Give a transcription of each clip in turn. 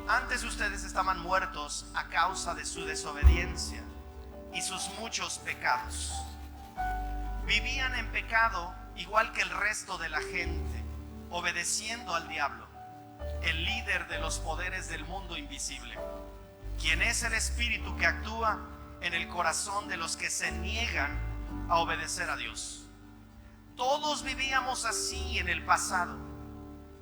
Antes ustedes estaban muertos a causa de su desobediencia y sus muchos pecados. Vivían en pecado igual que el resto de la gente, obedeciendo al diablo, el líder de los poderes del mundo invisible, quien es el espíritu que actúa en el corazón de los que se niegan a obedecer a Dios. Todos vivíamos así en el pasado,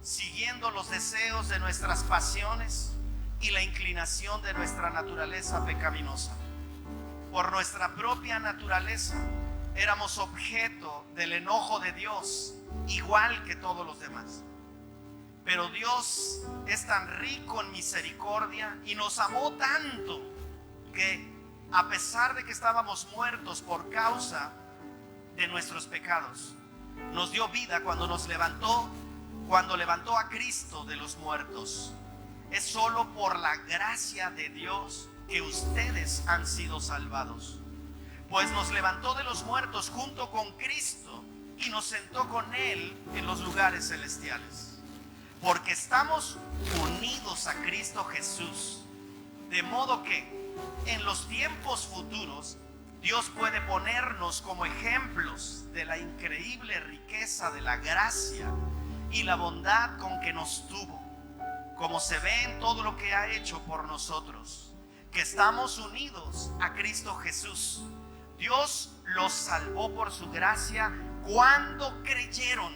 siguiendo los deseos de nuestras pasiones y la inclinación de nuestra naturaleza pecaminosa. Por nuestra propia naturaleza éramos objeto del enojo de Dios, igual que todos los demás. Pero Dios es tan rico en misericordia y nos amó tanto que, a pesar de que estábamos muertos por causa de nuestros pecados, nos dio vida cuando levantó a Cristo de los muertos. Es solo por la gracia de Dios que ustedes han sido salvados, pues nos levantó de los muertos junto con Cristo y nos sentó con Él en los lugares celestiales, porque estamos unidos a Cristo Jesús, de modo que en los tiempos futuros Dios puede ponernos como ejemplos de la increíble riqueza de la gracia y la bondad con que nos tuvo, como se ve en todo lo que ha hecho por nosotros, que estamos unidos a Cristo Jesús. Dios los salvó por su gracia cuando creyeron.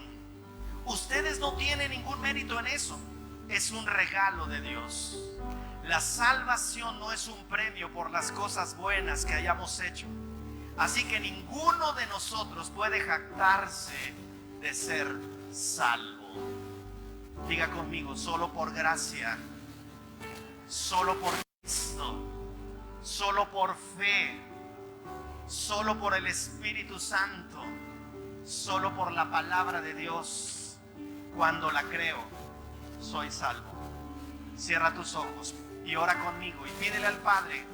Ustedes no tienen ningún mérito en eso, es un regalo de Dios. La salvación no es un premio por las cosas buenas que hayamos hecho, así que ninguno de nosotros puede jactarse de ser salvo. Diga conmigo: solo por gracia, solo por Cristo, solo por fe, solo por el Espíritu Santo, solo por la palabra de Dios. Cuando la creo, soy salvo. Cierra tus ojos y ora conmigo y pídele al Padre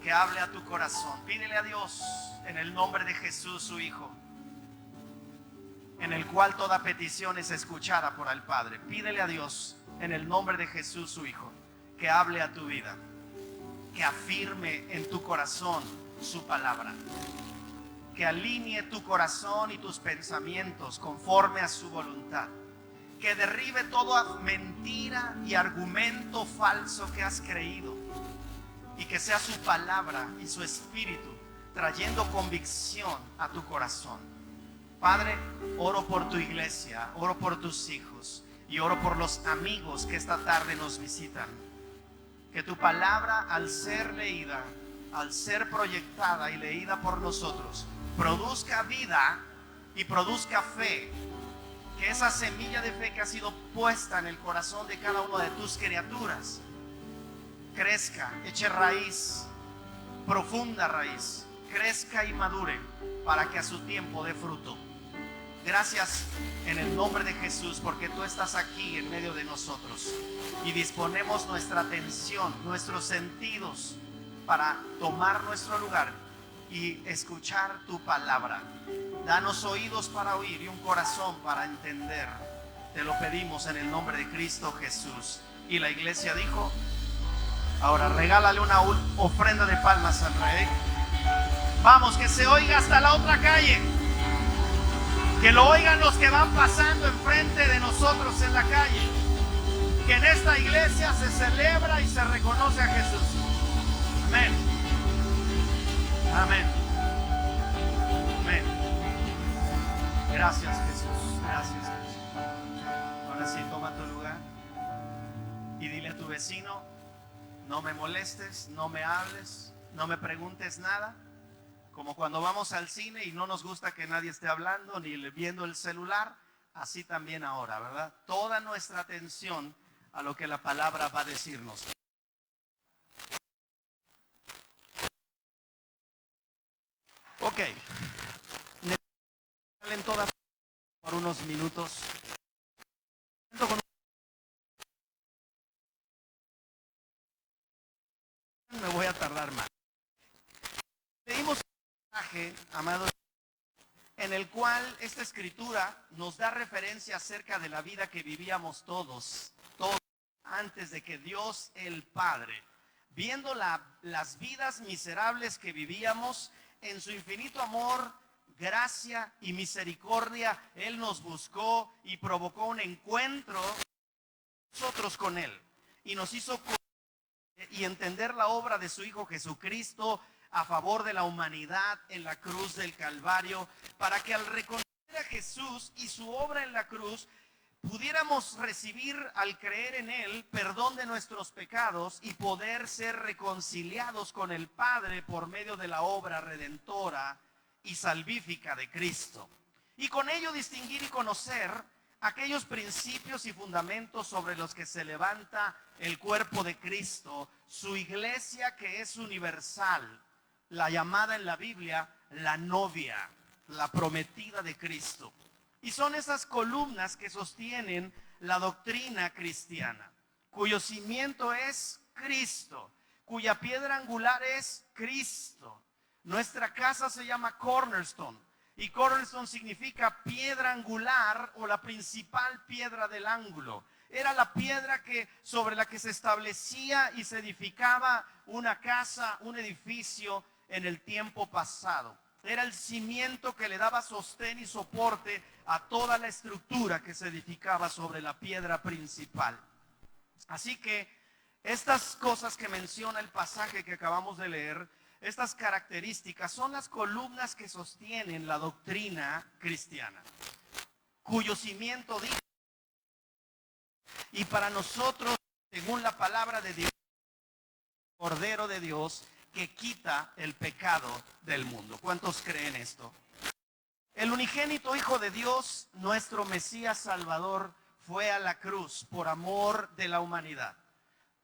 que hable a tu corazón. Pídele a Dios en el nombre de Jesús, su Hijo, en el cual toda petición es escuchada por el Padre. Pídele a Dios en el nombre de Jesús, su Hijo, que hable a tu vida, que afirme en tu corazón su palabra, que alinee tu corazón y tus pensamientos conforme a su voluntad, que derribe toda mentira y argumento falso que has creído, y que sea su palabra y su espíritu trayendo convicción a tu corazón. Padre, oro por tu iglesia, oro por tus hijos y oro por los amigos que esta tarde nos visitan. Que tu palabra, al ser leída, al ser proyectada y leída por nosotros, produzca vida y produzca fe. Que esa semilla de fe que ha sido puesta en el corazón de cada una de tus criaturas crezca, eche raíz, profunda raíz, crezca y madure para que a su tiempo dé fruto. Gracias en el nombre de Jesús, porque tú estás aquí en medio de nosotros y disponemos nuestra atención, nuestros sentidos para tomar nuestro lugar y escuchar tu palabra. Danos oídos para oír y un corazón para entender. Te lo pedimos en el nombre de Cristo Jesús. Y la iglesia dijo: ahora regálale una ofrenda de palmas al Rey. Vamos, que se oiga hasta la otra calle. Que lo oigan los que van pasando enfrente de nosotros en la calle. Que en esta iglesia se celebra y se reconoce a Jesús. Amén. Amén. Amén. Gracias, Jesús. Gracias, Jesús. Ahora sí, toma tu lugar y dile a tu vecino: no me molestes, no me hables, no me preguntes nada. Como cuando vamos al cine y no nos gusta que nadie esté hablando ni viendo el celular, así también ahora, ¿verdad? Toda nuestra atención a lo que la palabra va a decirnos. Ok. En todas por unos minutos. Me voy a tardar más. Leímos un pasaje, amados, en el cual esta escritura nos da referencia acerca de la vida que vivíamos todos antes de que Dios el Padre, viendo las vidas miserables que vivíamos, en su infinito amor, gracia y misericordia, Él nos buscó y provocó un encuentro nosotros con Él. Y nos hizo y entender la obra de su Hijo Jesucristo a favor de la humanidad en la cruz del Calvario, para que al reconocer a Jesús y su obra en la cruz, pudiéramos recibir al creer en Él perdón de nuestros pecados y poder ser reconciliados con el Padre por medio de la obra redentora y salvífica de Cristo. Y con ello distinguir y conocer aquellos principios y fundamentos sobre los que se levanta el cuerpo de Cristo, su iglesia que es universal, la llamada en la Biblia la novia, la prometida de Cristo. Y son esas columnas que sostienen la doctrina cristiana, cuyo cimiento es Cristo, cuya piedra angular es Cristo. Nuestra casa se llama Cornerstone, y Cornerstone significa piedra angular o la principal piedra del ángulo. Era la piedra sobre la que se establecía y se edificaba una casa, un edificio en el tiempo pasado. Era el cimiento que le daba sostén y soporte a toda la estructura que se edificaba sobre la piedra principal. Así que estas cosas que menciona el pasaje que acabamos de leer, estas características son las columnas que sostienen la doctrina cristiana, cuyo cimiento dice, y para nosotros, según la palabra de Dios, Cordero de Dios, que quita el pecado del mundo. ¿Cuántos creen esto? El unigénito Hijo de Dios, nuestro Mesías Salvador, fue a la cruz por amor de la humanidad.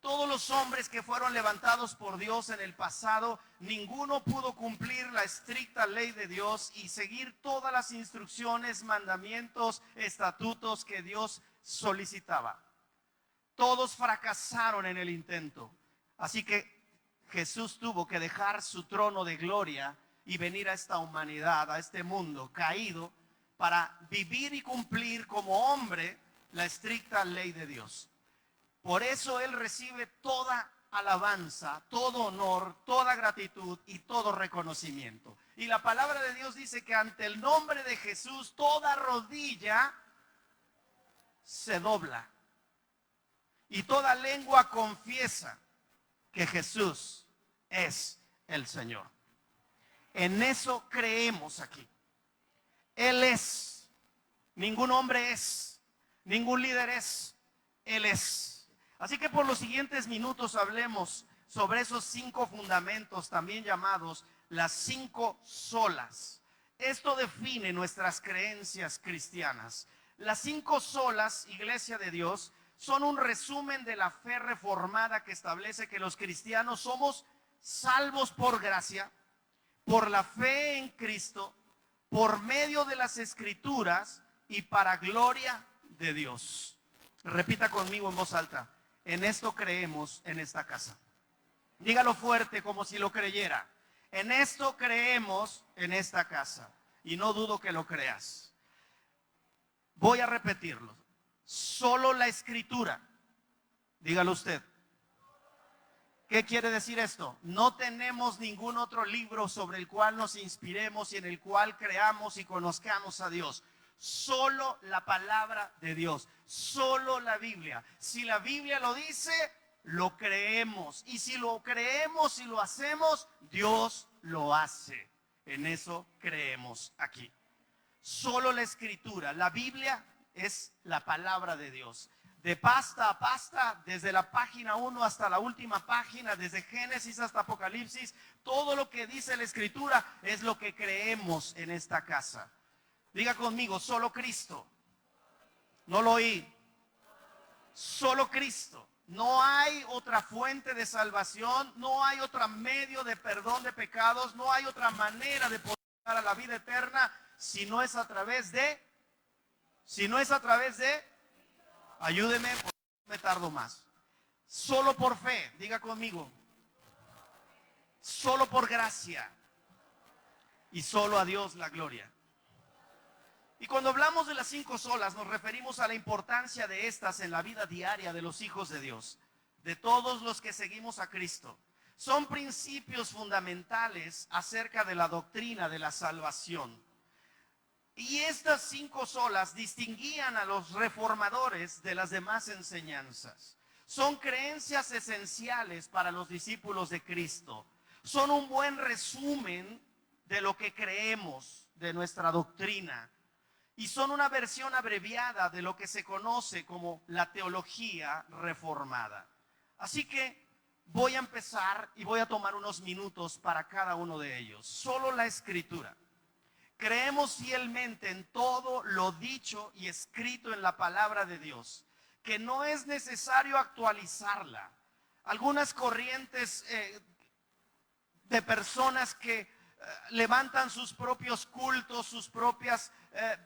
Todos los hombres que fueron levantados por Dios en el pasado, ninguno pudo cumplir la estricta ley de Dios y seguir todas las instrucciones, mandamientos, estatutos que Dios solicitaba. Todos fracasaron en el intento. Así que Jesús tuvo que dejar su trono de gloria y venir a esta humanidad, a este mundo caído, para vivir y cumplir como hombre la estricta ley de Dios. Por eso Él recibe toda alabanza, todo honor, toda gratitud y todo reconocimiento. Y la palabra de Dios dice que ante el nombre de Jesús toda rodilla se dobla y toda lengua confiesa que Jesús es el Señor. En eso creemos aquí. Él es. Ningún hombre es. Ningún líder es. Él es. Así que por los siguientes minutos hablemos sobre esos 5 fundamentos, también llamados las 5 solas. Esto define nuestras creencias cristianas. Las 5 solas, Iglesia de Dios, son un resumen de la fe reformada que establece que los cristianos somos salvos por gracia, por la fe en Cristo, por medio de las Escrituras y para gloria de Dios. Repita conmigo en voz alta: en esto creemos en esta casa. Dígalo fuerte como si lo creyera. En esto creemos en esta casa. Y no dudo que lo creas. Voy a repetirlo. Solo la Escritura. Dígalo usted. ¿Qué quiere decir esto? No tenemos ningún otro libro sobre el cual nos inspiremos y en el cual creamos y conozcamos a Dios. Solo la palabra de Dios, solo la Biblia. Si la Biblia lo dice, lo creemos. Y si lo creemos y lo hacemos, Dios lo hace. En eso creemos aquí. Solo la Escritura, la Biblia es la palabra de Dios. De pasta a pasta, desde la página 1 hasta la última página, desde Génesis hasta Apocalipsis, todo lo que dice la Escritura es lo que creemos en esta casa. Diga conmigo: solo Cristo. No lo oí. Solo Cristo. No hay otra fuente de salvación, no hay otro medio de perdón de pecados, no hay otra manera de poder llegar a la vida eterna si no es a través de, ayúdeme, porque no me tardo más. Solo por fe, diga conmigo. Solo por gracia. Y solo a Dios la gloria. Y cuando hablamos de las 5 solas, nos referimos a la importancia de estas en la vida diaria de los hijos de Dios, de todos los que seguimos a Cristo. Son principios fundamentales acerca de la doctrina de la salvación. Y estas 5 solas distinguían a los reformadores de las demás enseñanzas. Son creencias esenciales para los discípulos de Cristo. Son un buen resumen de lo que creemos, de nuestra doctrina. Y son una versión abreviada de lo que se conoce como la teología reformada. Así que voy a empezar y voy a tomar unos minutos para cada uno de ellos. Solo la Escritura. Creemos fielmente en todo lo dicho y escrito en la palabra de Dios, que no es necesario actualizarla. Algunas corrientes de personas que levantan sus propios cultos, sus propias,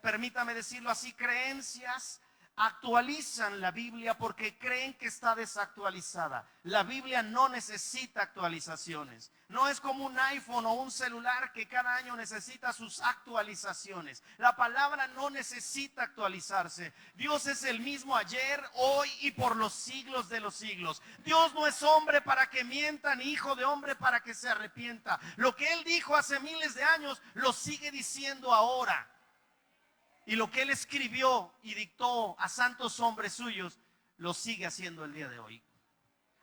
permítame decirlo así, creencias, actualizan la Biblia porque creen que está desactualizada. La Biblia no necesita actualizaciones. No es como un iPhone o un celular que cada año necesita sus actualizaciones. La palabra no necesita actualizarse. Dios es el mismo ayer, hoy y por los siglos de los siglos. Dios no es hombre para que mienta, ni hijo de hombre para que se arrepienta. Lo que Él dijo hace miles de años, lo sigue diciendo ahora. Y lo que Él escribió y dictó a santos hombres suyos, lo sigue haciendo el día de hoy.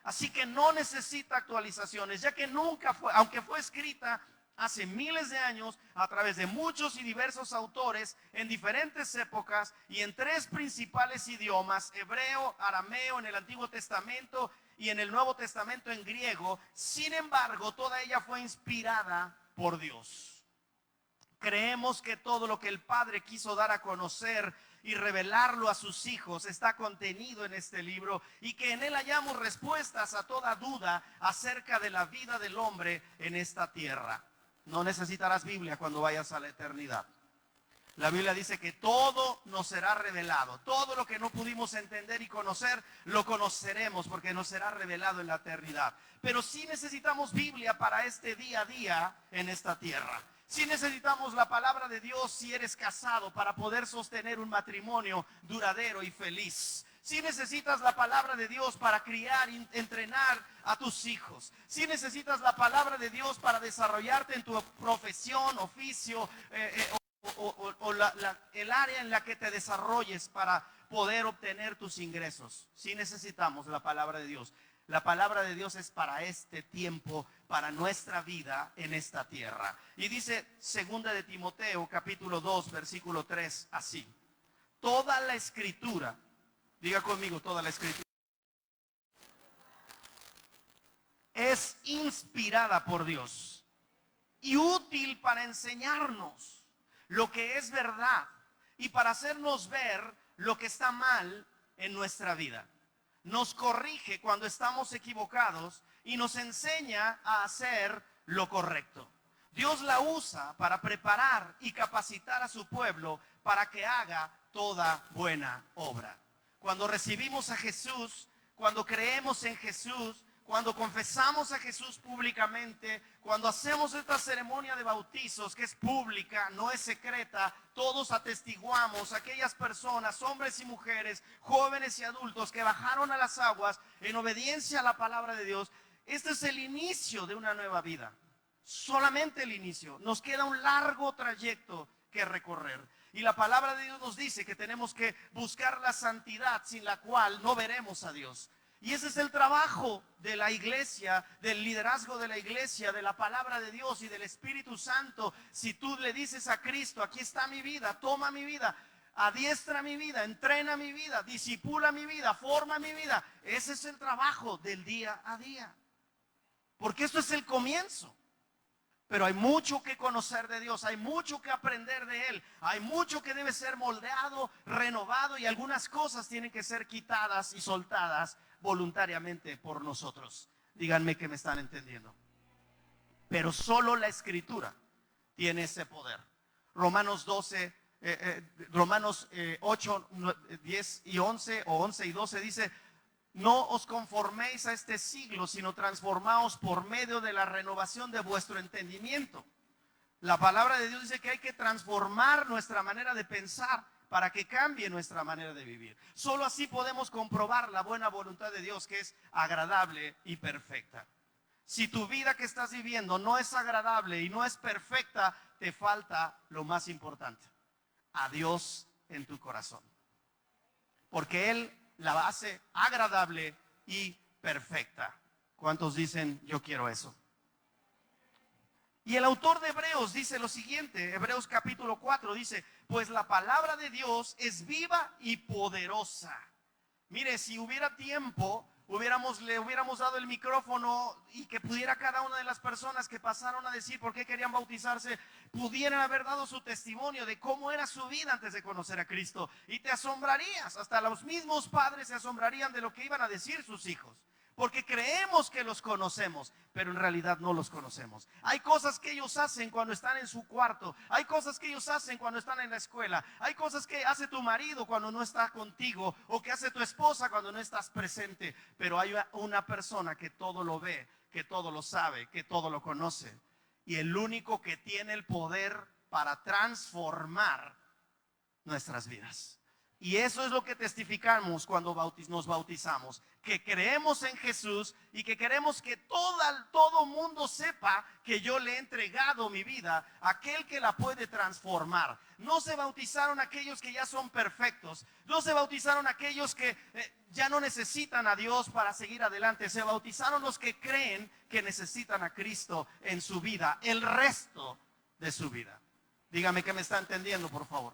Así que no necesita actualizaciones, ya que nunca fue, aunque fue escrita hace miles de años a través de muchos y diversos autores en diferentes épocas y en 3 principales idiomas: hebreo, arameo en el Antiguo Testamento y en el Nuevo Testamento en griego. Sin embargo, toda ella fue inspirada por Dios. Creemos que todo lo que el Padre quiso dar a conocer y revelarlo a sus hijos está contenido en este libro, y que en él hallamos respuestas a toda duda acerca de la vida del hombre en esta tierra. No necesitarás Biblia cuando vayas a la eternidad. La Biblia dice que todo nos será revelado. Todo lo que no pudimos entender y conocer, lo conoceremos porque nos será revelado en la eternidad. Pero sí necesitamos Biblia para este día a día en esta tierra. Sí necesitamos la palabra de Dios si eres casado para poder sostener un matrimonio duradero y feliz. Si necesitas la palabra de Dios para criar y entrenar a tus hijos. Si necesitas la palabra de Dios para desarrollarte en tu profesión, oficio el área en la que te desarrolles para poder obtener tus ingresos. Si necesitamos la palabra de Dios. La palabra de Dios es para este tiempo, para nuestra vida en esta tierra. Y dice 2 de Timoteo capítulo 2 versículo 3 así: toda la escritura, diga conmigo, toda la escritura es inspirada por Dios y útil para enseñarnos lo que es verdad y para hacernos ver lo que está mal en nuestra vida. Nos corrige cuando estamos equivocados y nos enseña a hacer lo correcto. Dios la usa para preparar y capacitar a su pueblo para que haga toda buena obra. Cuando recibimos a Jesús, cuando creemos en Jesús, cuando confesamos a Jesús públicamente, cuando hacemos esta ceremonia de bautizos que es pública, no es secreta, todos atestiguamos a aquellas personas, hombres y mujeres, jóvenes y adultos que bajaron a las aguas en obediencia a la palabra de Dios. Este es el inicio de una nueva vida, solamente el inicio. Nos queda un largo trayecto que recorrer. Y la palabra de Dios nos dice que tenemos que buscar la santidad, sin la cual no veremos a Dios. Y ese es el trabajo de la iglesia, del liderazgo de la iglesia, de la palabra de Dios y del Espíritu Santo. Si tú le dices a Cristo: aquí está mi vida, toma mi vida, adiestra mi vida, entrena mi vida, disipula mi vida, forma mi vida. Ese es el trabajo del día a día. Porque esto es el comienzo. Pero hay mucho que conocer de Dios, hay mucho que aprender de Él, hay mucho que debe ser moldeado, renovado, y algunas cosas tienen que ser quitadas y soltadas voluntariamente por nosotros. Díganme que me están entendiendo. Pero solo la Escritura tiene ese poder. Romanos 8, 10 y 11 o 11 y 12 dice: no os conforméis a este siglo, sino transformaos por medio de la renovación de vuestro entendimiento. La palabra de Dios dice que hay que transformar nuestra manera de pensar para que cambie nuestra manera de vivir. Solo así podemos comprobar la buena voluntad de Dios, que es agradable y perfecta. Si tu vida que estás viviendo no es agradable y no es perfecta, te falta lo más importante: a Dios en tu corazón. Porque Él la hace agradable y perfecta. ¿Cuántos dicen yo quiero eso? Y el autor de Hebreos dice lo siguiente, Hebreos capítulo 4 dice: pues la palabra de Dios es viva y poderosa. Mire, si hubiera tiempo, le hubiéramos dado el micrófono y que pudiera cada una de las personas que pasaron a decir por qué querían bautizarse, pudieran haber dado su testimonio de cómo era su vida antes de conocer a Cristo. Y te asombrarías, hasta los mismos padres se asombrarían de lo que iban a decir sus hijos. Porque creemos que los conocemos, pero en realidad no los conocemos. Hay cosas que ellos hacen cuando están en su cuarto. Hay cosas que ellos hacen cuando están en la escuela. Hay cosas que hace tu marido cuando no está contigo, o que hace tu esposa cuando no estás presente. Pero hay una persona que todo lo ve, que todo lo sabe, que todo lo conoce. Y el único que tiene el poder para transformar nuestras vidas. Y eso es lo que testificamos cuando nos bautizamos, que creemos en Jesús y que queremos que todo mundo sepa que yo le he entregado mi vida a aquel que la puede transformar. No se bautizaron aquellos que ya son perfectos, no se bautizaron aquellos que ya no necesitan a Dios para seguir adelante. Se bautizaron los que creen que necesitan a Cristo en su vida, el resto de su vida. Dígame que me está entendiendo, por favor.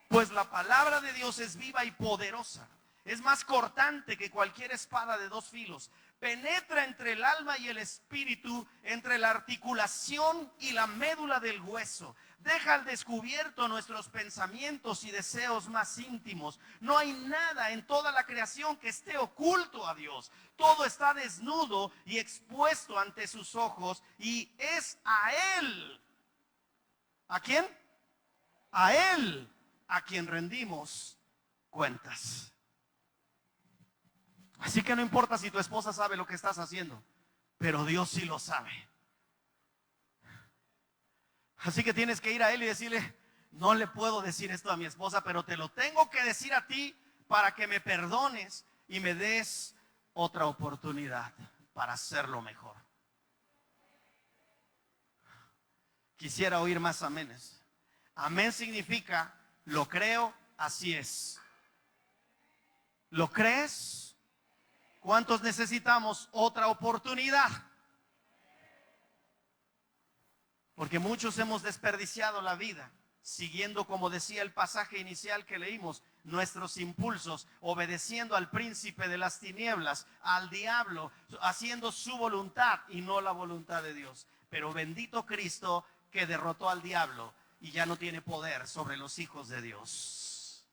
Pues la palabra de Dios es viva y poderosa. Es más cortante que cualquier espada de dos filos. Penetra entre el alma y el espíritu, entre la articulación y la médula del hueso. Deja al descubierto nuestros pensamientos y deseos más íntimos. No hay nada en toda la creación que esté oculto a Dios. Todo está desnudo y expuesto ante sus ojos, y es a Él. ¿A quién? A Él a quien rendimos cuentas. Así que no importa si tu esposa sabe lo que estás haciendo, pero Dios sí lo sabe. Así que tienes que ir a Él y decirle: no le puedo decir esto a mi esposa, pero te lo tengo que decir a ti para que me perdones y me des otra oportunidad para hacerlo mejor. Quisiera oír más aménes. Amén significa: lo creo, así es. ¿Lo crees? ¿Cuántos necesitamos otra oportunidad? Porque muchos hemos desperdiciado la vida siguiendo, como decía el pasaje inicial que leímos, nuestros impulsos, obedeciendo al príncipe de las tinieblas, al diablo, haciendo su voluntad y no la voluntad de Dios. Pero bendito Cristo, que derrotó al diablo y ya no tiene poder sobre los hijos de Dios.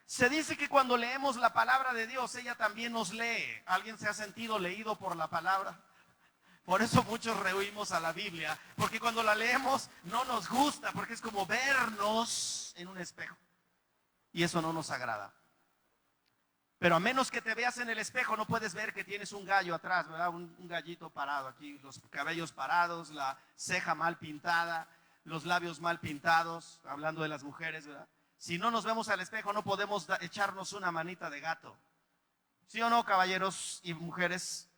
Se dice que cuando leemos la palabra de Dios, ella también nos lee. ¿Alguien se ha sentido leído por la palabra? Por eso muchos rehuimos a la Biblia, porque cuando la leemos no nos gusta, porque es como vernos en un espejo, y eso no nos agrada. Pero a menos que te veas en el espejo, no puedes ver que tienes un gallo atrás, ¿verdad? Un gallito parado aquí, los cabellos parados, la ceja mal pintada, los labios mal pintados, hablando de las mujeres, ¿verdad? Si no nos vemos al espejo, no podemos echarnos una manita de gato. ¿Sí o no, caballeros y mujeres?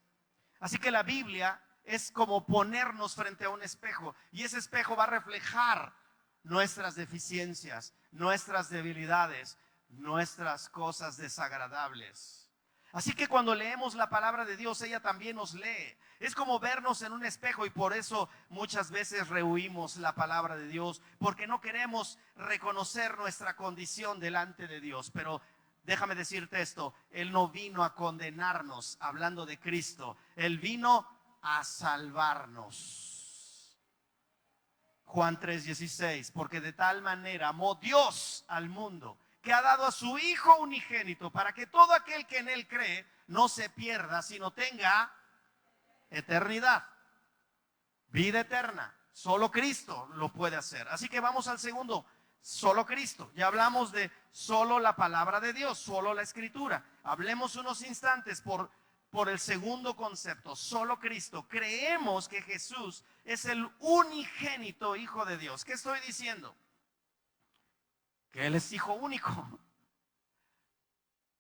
Así que la Biblia es como ponernos frente a un espejo, y ese espejo va a reflejar nuestras deficiencias, nuestras debilidades, nuestras cosas desagradables. Así que cuando leemos la palabra de Dios, ella también nos lee. Es como vernos en un espejo, y por eso muchas veces rehuimos la palabra de Dios, porque no queremos reconocer nuestra condición delante de Dios. Pero déjame decirte esto: Él no vino a condenarnos, hablando de Cristo. Él vino a salvarnos. Juan 3:16, porque de tal manera amó Dios al mundo, que ha dado a su Hijo unigénito, para que todo aquel que en Él cree no se pierda, sino tenga eternidad, vida eterna. Solo Cristo lo puede hacer. Así que vamos al segundo: solo Cristo. Ya hablamos de solo la palabra de Dios, solo la Escritura. Hablemos unos instantes por por el segundo concepto, solo Cristo. Creemos que Jesús es el unigénito Hijo de Dios. ¿Qué estoy diciendo? Que Él es hijo único,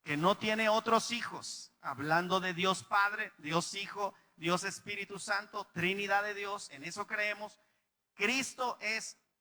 que no tiene otros hijos. Hablando de Dios Padre, Dios Hijo, Dios Espíritu Santo, Trinidad de Dios, en eso creemos.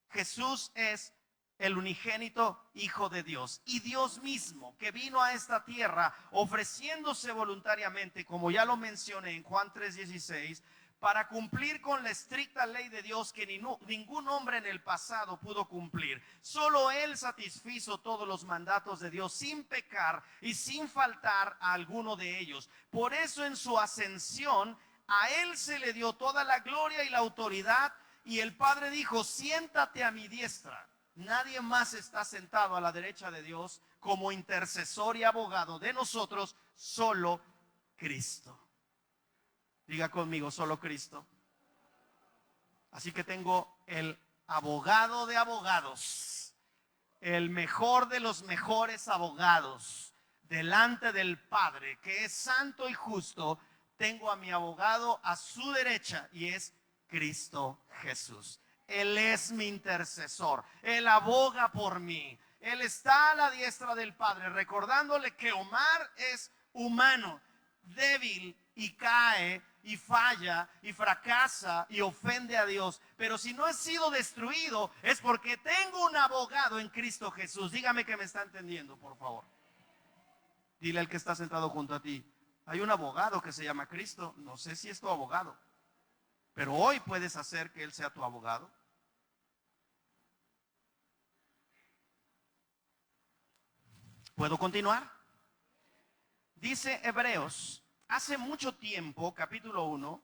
Jesús es el unigénito Hijo de Dios. Y Dios mismo, que vino a esta tierra ofreciéndose voluntariamente, como ya lo mencioné en Juan 3:16, para cumplir con la estricta ley de Dios que ningún hombre en el pasado pudo cumplir. Solo Él satisfizo todos los mandatos de Dios sin pecar y sin faltar a alguno de ellos. Por eso en su ascensión a Él se le dio toda la gloria y la autoridad, y el Padre dijo: siéntate a mi diestra. Nadie más está sentado a la derecha de Dios como intercesor y abogado de nosotros, solo Cristo. Diga conmigo, solo Cristo. Así que tengo el abogado de abogados, el mejor de los mejores abogados delante del Padre, que es santo y justo. Tengo a mi abogado a su derecha y es Cristo Jesús. Él es mi intercesor. Él aboga por mí. Él está a la diestra del Padre, recordándole que Omar es humano, débil, y cae y falla y fracasa y ofende a Dios. Pero si no he sido destruido, es porque tengo un abogado en Cristo Jesús. Dígame que me está entendiendo, por favor. Dile al que está sentado junto a ti: hay un abogado que se llama Cristo. No sé si es tu abogado, pero hoy puedes hacer que Él sea tu abogado. ¿Puedo continuar? Dice Hebreos: hace mucho tiempo, capítulo 1,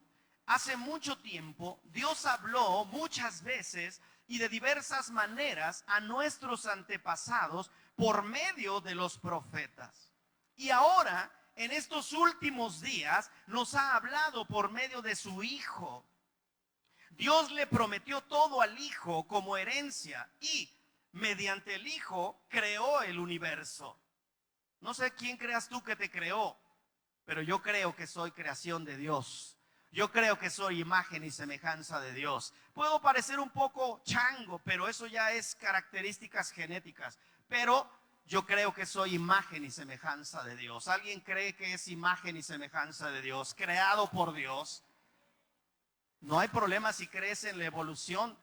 hace mucho tiempo Dios habló muchas veces y de diversas maneras a nuestros antepasados por medio de los profetas. Y ahora, en estos últimos días, nos ha hablado por medio de su Hijo. Dios le prometió todo al Hijo como herencia y mediante el Hijo creó el universo. No sé quién creas tú que te creó, pero yo creo que soy creación de Dios. Yo creo que soy imagen y semejanza de Dios. Puedo parecer un poco chango, pero eso ya es características genéticas. Pero yo creo que soy imagen y semejanza de Dios. ¿Alguien cree que es imagen y semejanza de Dios, creado por Dios? No hay problema si crees en la evolución,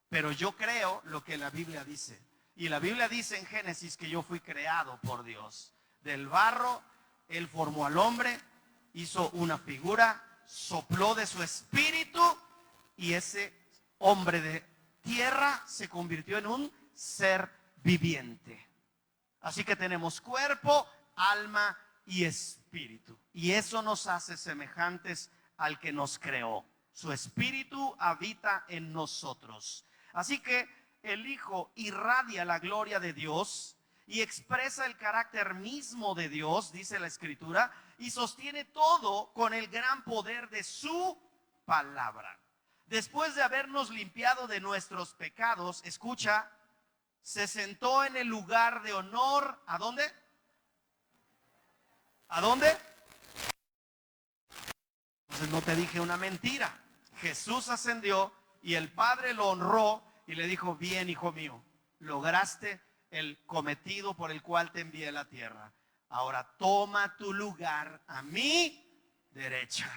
pero yo creo lo que la Biblia dice. Y la Biblia dice en Génesis que yo fui creado por Dios. Del barro Él formó al hombre, hizo una figura, sopló de su espíritu y ese hombre de tierra se convirtió en un ser viviente. Así que tenemos cuerpo, alma y espíritu. Y eso nos hace semejantes al que nos creó. Su espíritu habita en nosotros. Así que el Hijo irradia la gloria de Dios y expresa el carácter mismo de Dios, dice la Escritura, y sostiene todo con el gran poder de su palabra. Después de habernos limpiado de nuestros pecados, escucha, se sentó en el lugar de honor. ¿A dónde? ¿A dónde? Entonces no te dije una mentira. Jesús ascendió y el Padre lo honró y le dijo: bien, hijo mío, lograste el cometido por el cual te envié a la tierra. Ahora toma tu lugar a mi derecha.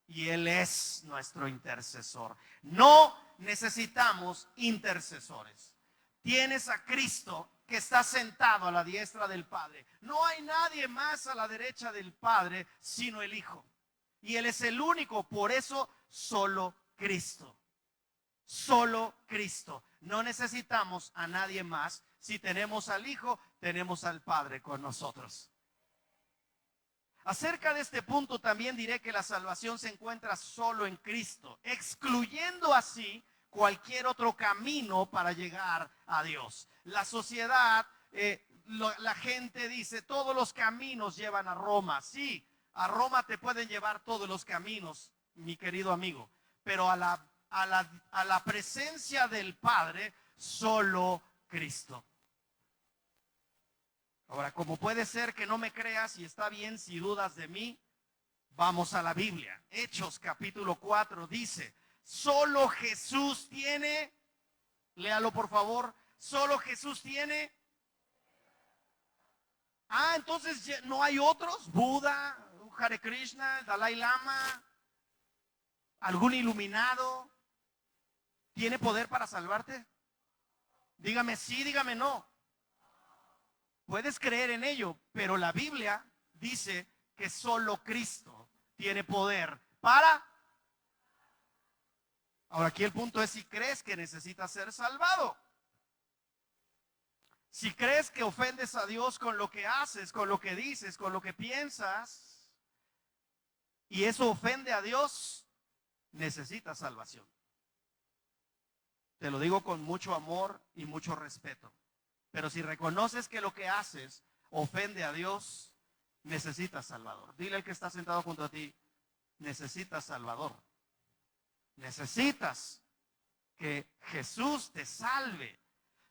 Y Él es nuestro intercesor. No necesitamos intercesores. Tienes a Cristo que está sentado a la diestra del Padre. No hay nadie más a la derecha del Padre sino el Hijo. Y Él es el único, por eso solo Cristo. Solo Cristo. No necesitamos a nadie más. Si tenemos al Hijo, tenemos al Padre con nosotros. Acerca de este punto también diré que la salvación se encuentra solo en Cristo, excluyendo así cualquier otro camino para llegar a Dios. La sociedad, la gente dice: todos los caminos llevan a Roma. Sí, a Roma te pueden llevar todos los caminos, mi querido amigo, pero a la presencia del Padre, solo Cristo. Ahora, como puede ser que no me creas, y está bien si dudas de mí, Vamos a la Biblia. Hechos capítulo 4 dice, solo Jesús tiene, léalo por favor, solo Jesús tiene. Entonces no hay otros, Buda, Hare Krishna, Dalai Lama, algún iluminado, ¿tiene poder para salvarte? Dígame sí, dígame no. Puedes creer en ello, pero la Biblia dice que solo Cristo tiene poder para. Ahora aquí el punto es si crees que necesitas ser salvado. Si crees que ofendes a Dios con lo que haces, con lo que dices, con lo que piensas, y eso ofende a Dios, necesitas salvación. Te lo digo con mucho amor y mucho respeto. Pero si reconoces que lo que haces ofende a Dios, necesitas Salvador. Dile al que está sentado junto a ti, necesitas Salvador. Necesitas que Jesús te salve.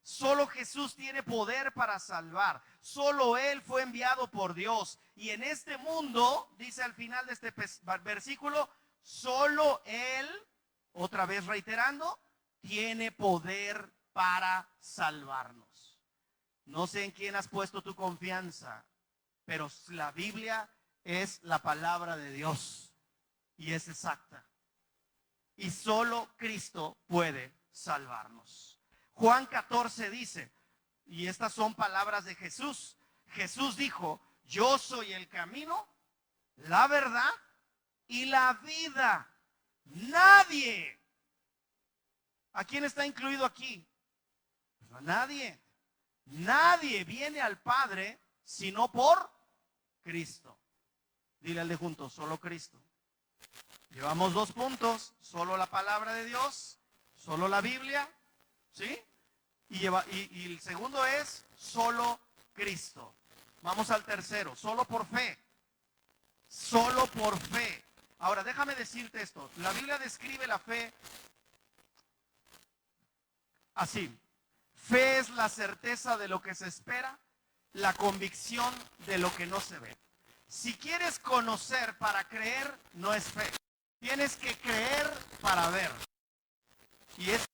Solo Jesús tiene poder para salvar. Solo Él fue enviado por Dios. Y en este mundo, dice al final de este versículo, solo Él, otra vez reiterando, tiene poder para salvarnos. No sé en quién has puesto tu confianza, pero la Biblia es la palabra de Dios y es exacta. Y solo Cristo puede salvarnos. Juan 14 dice, y estas son palabras de Jesús. Jesús dijo, yo soy el camino, la verdad y la vida. Nadie. ¿A quién está incluido aquí? Pues a nadie. Nadie viene al Padre sino por Cristo. Dile al de junto, solo Cristo. Llevamos 2 puntos, solo la palabra de Dios, solo la Biblia, ¿sí? Y el segundo es solo Cristo. Vamos al tercero, solo por fe. Solo por fe. Ahora, déjame decirte esto. La Biblia describe la fe así. Fe es la certeza de lo que se espera, la convicción de lo que no se ve. Si quieres conocer para creer, no es fe. Tienes que creer para ver. Y es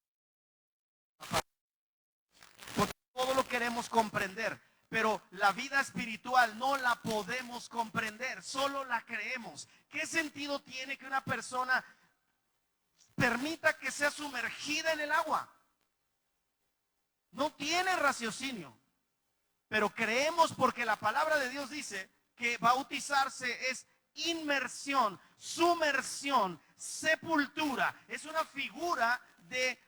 porque todo lo queremos comprender, pero la vida espiritual no la podemos comprender, solo la creemos. ¿Qué sentido tiene que una persona permita que sea sumergida en el agua? No tiene raciocinio, pero creemos porque la palabra de Dios dice que bautizarse es inmersión, sumersión, sepultura. Es una figura de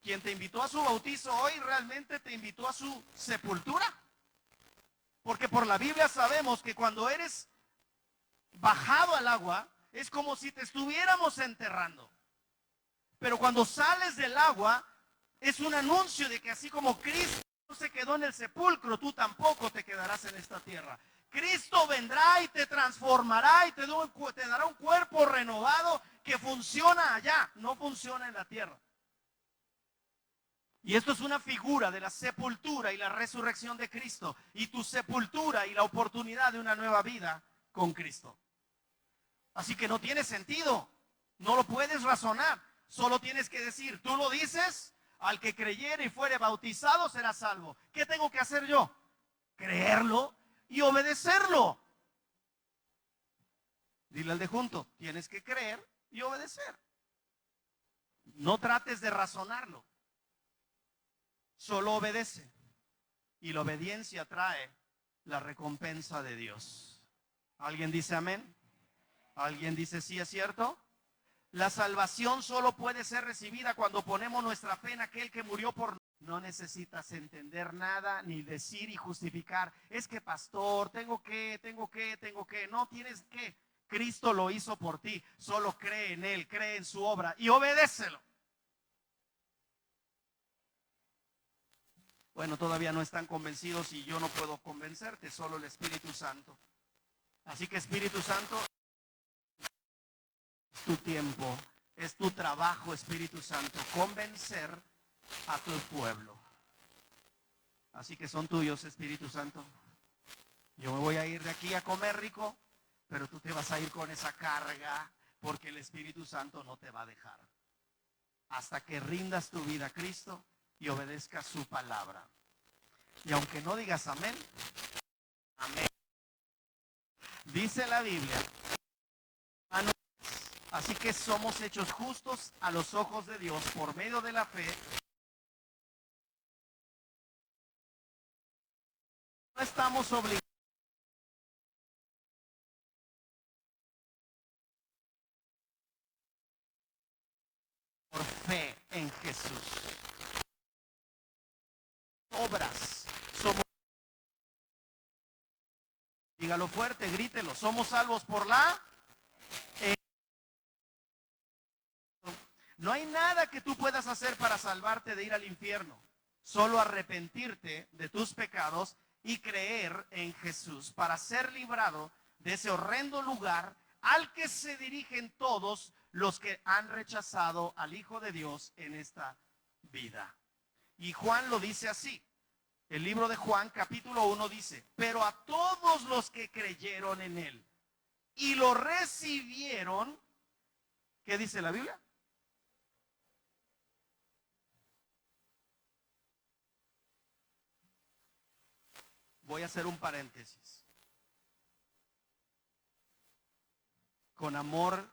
quien te invitó a su bautizo hoy, realmente te invitó a su sepultura. Porque por la Biblia sabemos que cuando eres bajado al agua, es como si te estuviéramos enterrando. Pero cuando sales del agua, es un anuncio de que así como Cristo se quedó en el sepulcro, tú tampoco te quedarás en esta tierra. Cristo vendrá y te transformará y te dará un cuerpo renovado que funciona allá, no funciona en la tierra. Y esto es una figura de la sepultura y la resurrección de Cristo, y tu sepultura y la oportunidad de una nueva vida con Cristo. Así que no tiene sentido, no lo puedes razonar, solo tienes que decir, tú lo dices, al que creyere y fuere bautizado será salvo. ¿Qué tengo que hacer yo? Creerlo y obedecerlo. Dile al de junto, tienes que creer y obedecer. No trates de razonarlo. Solo obedece. Y la obediencia trae la recompensa de Dios. ¿Alguien dice amén? ¿Alguien dice sí, es cierto? La salvación solo puede ser recibida cuando ponemos nuestra fe en aquel que murió por nosotros. No necesitas entender nada, ni decir y justificar. Es que pastor, tengo que. No tienes que. Cristo lo hizo por ti. Solo cree en Él, cree en su obra y obedécelo. Bueno, todavía no están convencidos y yo no puedo convencerte, solo el Espíritu Santo. Así que Espíritu Santo, es tu tiempo, es tu trabajo, Espíritu Santo, convencer a tu pueblo. Así que son tuyos, Espíritu Santo. Yo me voy a ir de aquí a comer rico, pero pero tú te vas a ir con esa carga porque el Espíritu Santo no te va a dejar hasta que rindas tu vida a Cristo y obedezcas su palabra. Y aunque no digas amén, amén. Dice la Biblia, así que somos hechos justos a los ojos de Dios por medio de la fe. No estamos obligados por fe en Jesús. Obras. Somos, dígalo fuerte, grítelo, somos salvos por la. No hay nada que tú puedas hacer para salvarte de ir al infierno. Solo arrepentirte de tus pecados y creer en Jesús para ser librado de ese horrendo lugar al que se dirigen todos los que han rechazado al Hijo de Dios en esta vida. Y Juan lo dice así. El libro de Juan, capítulo 1, dice: pero a todos los que creyeron en él y lo recibieron, ¿qué dice la Biblia? Voy a hacer un paréntesis. Con amor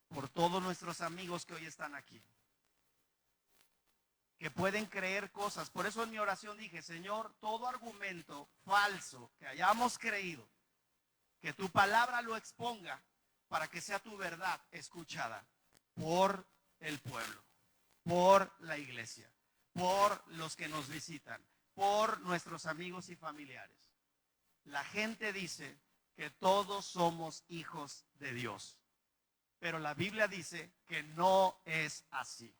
por todos nuestros amigos que hoy están aquí, que pueden creer cosas. Por eso en mi oración dije: Señor, todo argumento falso que hayamos creído, que tu palabra lo exponga para que sea tu verdad escuchada por el pueblo, por la iglesia, por los que nos visitan, por nuestros amigos y familiares. La gente dice que todos somos hijos de Dios, pero la Biblia dice que no es así.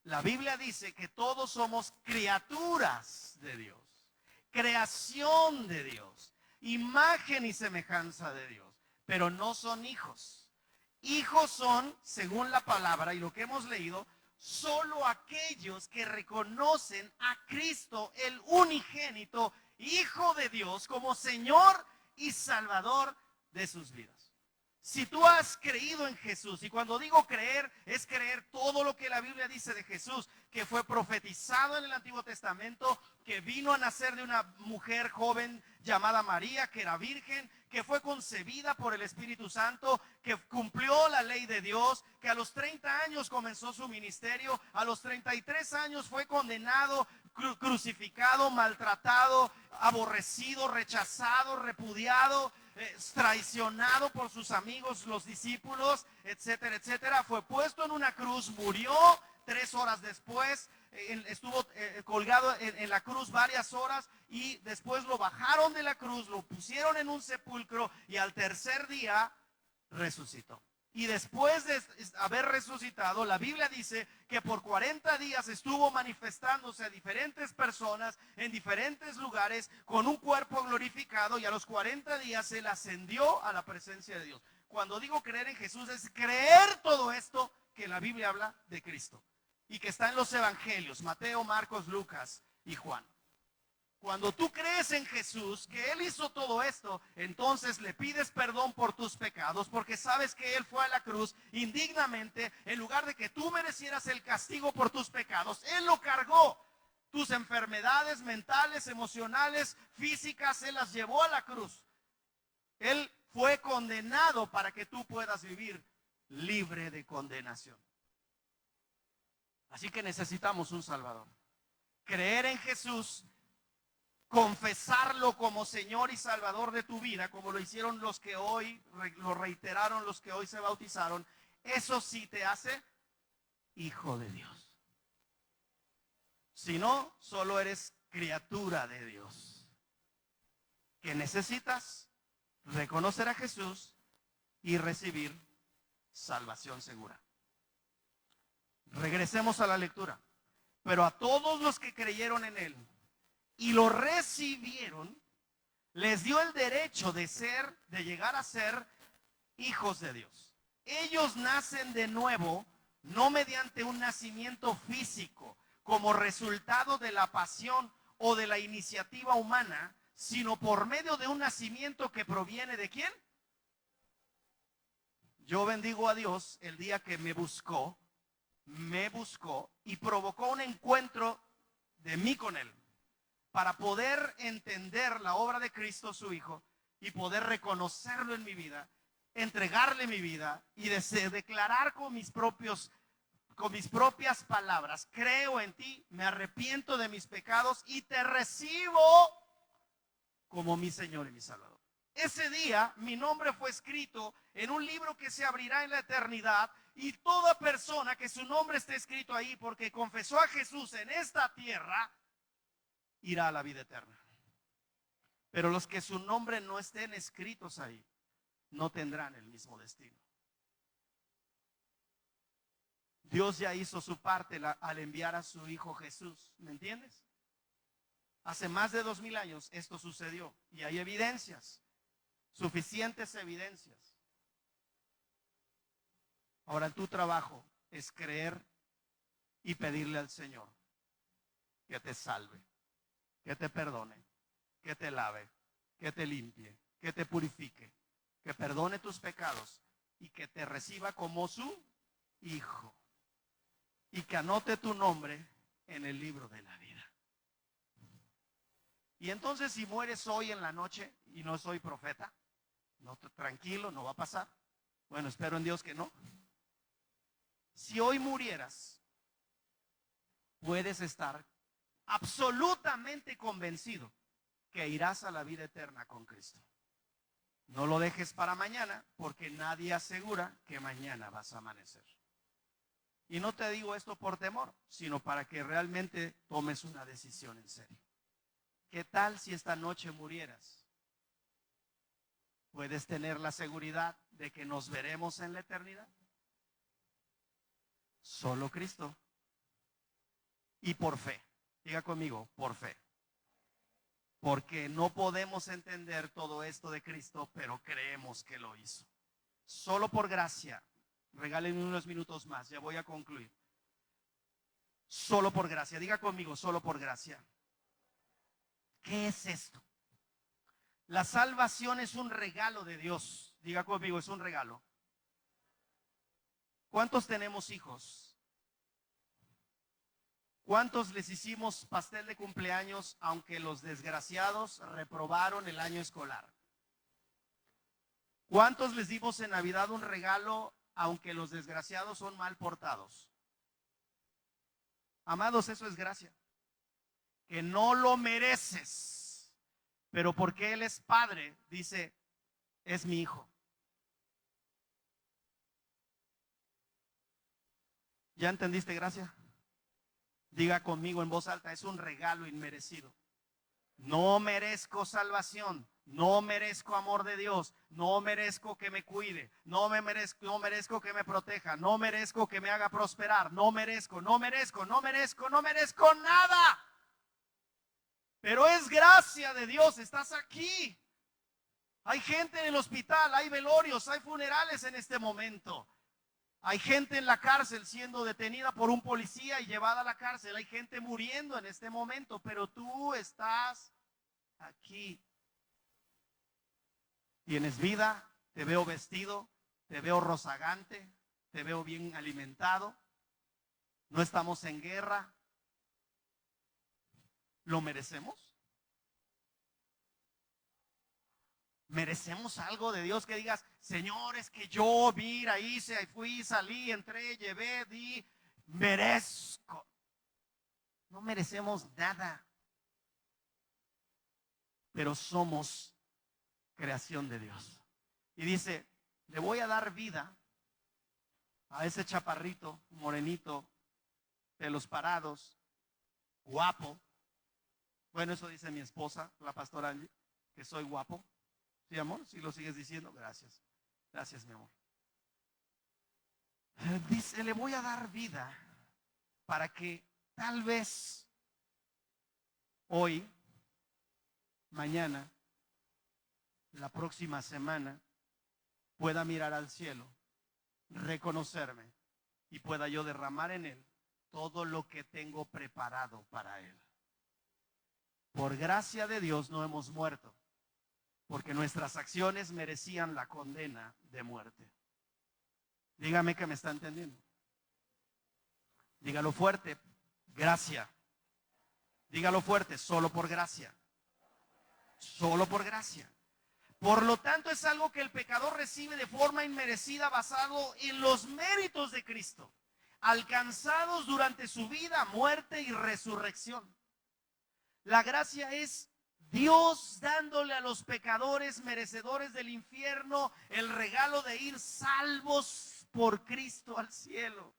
La Biblia dice que todos somos criaturas de Dios, creación de Dios, imagen y semejanza de Dios, pero no son hijos. Hijos son, según la palabra y lo que hemos leído, solo aquellos que reconocen a Cristo, el unigénito Hijo de Dios, como Señor y Salvador de sus vidas. Si tú has creído en Jesús, y cuando digo creer, es creer todo lo que la Biblia dice de Jesús, que fue profetizado en el Antiguo Testamento, que vino a nacer de una mujer joven llamada María, que era virgen, que fue concebida por el Espíritu Santo, que cumplió la ley de Dios, que a los 30 años comenzó su ministerio, a los 33 años fue condenado, crucificado, maltratado, aborrecido, rechazado, repudiado, traicionado por sus amigos, los discípulos, etcétera, etcétera. Fue puesto en una cruz, murió 3 horas después, estuvo colgado en la cruz varias horas, y después lo bajaron de la cruz, lo pusieron en un sepulcro, y al tercer día resucitó. Y después de haber resucitado, la Biblia dice que por 40 días estuvo manifestándose a diferentes personas en diferentes lugares con un cuerpo glorificado, y a los 40 días él ascendió a la presencia de Dios. Cuando digo creer en Jesús, es creer todo esto que la Biblia habla de Cristo y que está en los evangelios: Mateo, Marcos, Lucas y Juan. Cuando tú crees en Jesús, que Él hizo todo esto, entonces le pides perdón por tus pecados, porque sabes que Él fue a la cruz indignamente. En lugar de que tú merecieras el castigo por tus pecados, Él lo cargó. Tus enfermedades mentales, emocionales, físicas, Él las llevó a la cruz. Él fue condenado para que tú puedas vivir libre de condenación. Así que necesitamos un Salvador. Creer en Jesús, confesarlo como Señor y Salvador de tu vida, como lo hicieron los que hoy, lo reiteraron los que hoy se bautizaron, eso sí te hace hijo de Dios. Si no, solo eres criatura de Dios, que necesitas reconocer a Jesús y recibir salvación segura. Regresemos a la lectura. Pero a todos los que creyeron en Él y lo recibieron, les dio el derecho de llegar a ser hijos de Dios. Ellos nacen de nuevo, no mediante un nacimiento físico, como resultado de la pasión o de la iniciativa humana, sino por medio de un nacimiento que proviene ¿de quién? Yo bendigo a Dios el día que me buscó y provocó un encuentro de mí con Él, para poder entender la obra de Cristo su Hijo y poder reconocerlo en mi vida, entregarle mi vida y declarar con mis propias palabras: creo en ti, me arrepiento de mis pecados y te recibo como mi Señor y mi Salvador. Ese día mi nombre fue escrito en un libro que se abrirá en la eternidad, y toda persona que su nombre esté escrito ahí porque confesó a Jesús en esta tierra irá a la vida eterna. Pero los que su nombre no estén escritos ahí no tendrán el mismo destino. Dios ya hizo su parte al enviar a su Hijo Jesús, ¿me entiendes? Hace más de 2000 años esto sucedió, y hay evidencias, suficientes evidencias. Ahora tu trabajo es creer y pedirle al Señor que te salve, que te perdone, que te lave, que te limpie, que te purifique, que perdone tus pecados y que te reciba como su Hijo, y que anote tu nombre en el libro de la vida. Y entonces, si mueres hoy en la noche, y no soy profeta, no, tranquilo, no va a pasar. Bueno, espero en Dios que no. Si hoy murieras, puedes estar absolutamente convencido que irás a la vida eterna con Cristo. No lo dejes para mañana, porque nadie asegura que mañana vas a amanecer. Y no te digo esto por temor, sino para que realmente tomes una decisión en serio. ¿Qué tal si esta noche murieras? ¿Puedes tener la seguridad de que nos veremos en la eternidad? Solo Cristo. Y por fe. Diga conmigo, por fe. Porque no podemos entender todo esto de Cristo, pero creemos que lo hizo. Solo por gracia. Regálenme unos minutos más, ya voy a concluir. Solo por gracia. Diga conmigo, solo por gracia. ¿Qué es esto? La salvación es un regalo de Dios. Diga conmigo, es un regalo. ¿Cuántos tenemos hijos? ¿Cuántos les hicimos pastel de cumpleaños aunque los desgraciados reprobaron el año escolar? ¿Cuántos les dimos en Navidad un regalo aunque los desgraciados son mal portados? Amados, eso es gracia. Que no lo mereces, pero porque Él es Padre, dice, es mi hijo. ¿Ya entendiste gracia? Diga conmigo en voz alta, es un regalo inmerecido. No merezco salvación, no merezco amor de Dios, no merezco que me cuide, no merezco que me proteja, no merezco que me haga prosperar, no merezco nada. Pero es gracia de Dios, estás aquí. Hay gente en el hospital, hay velorios, hay funerales en este momento. Hay gente en la cárcel siendo detenida por un policía y llevada a la cárcel. Hay gente muriendo en este momento, pero tú estás aquí. Tienes vida, te veo vestido, te veo rozagante, te veo bien alimentado. No estamos en guerra. ¿Lo merecemos? ¿Merecemos algo de Dios que digas, Señor, es que yo, mira, hice, fui, salí, entré, llevé, di, merezco? No merecemos nada, pero somos creación de Dios. Y dice, le voy a dar vida a ese chaparrito, morenito, pelos parados, guapo. Bueno, eso dice mi esposa, la pastora Angie, que soy guapo. ¿Sí, amor? ¿Sí lo sigues diciendo? Gracias. Gracias, mi amor. Dice, le voy a dar vida para que tal vez hoy, mañana, la próxima semana, pueda mirar al cielo, reconocerme y pueda yo derramar en él todo lo que tengo preparado para él. Por gracia de Dios no hemos muerto, porque nuestras acciones merecían la condena de muerte. Dígame que me está entendiendo. Dígalo fuerte, gracia. Dígalo fuerte, solo por gracia. Solo por gracia. Por lo tanto, es algo que el pecador recibe de forma inmerecida basado en los méritos de Cristo, alcanzados durante su vida, muerte y resurrección. La gracia es Dios dándole a los pecadores merecedores del infierno el regalo de ir salvos por Cristo al cielo.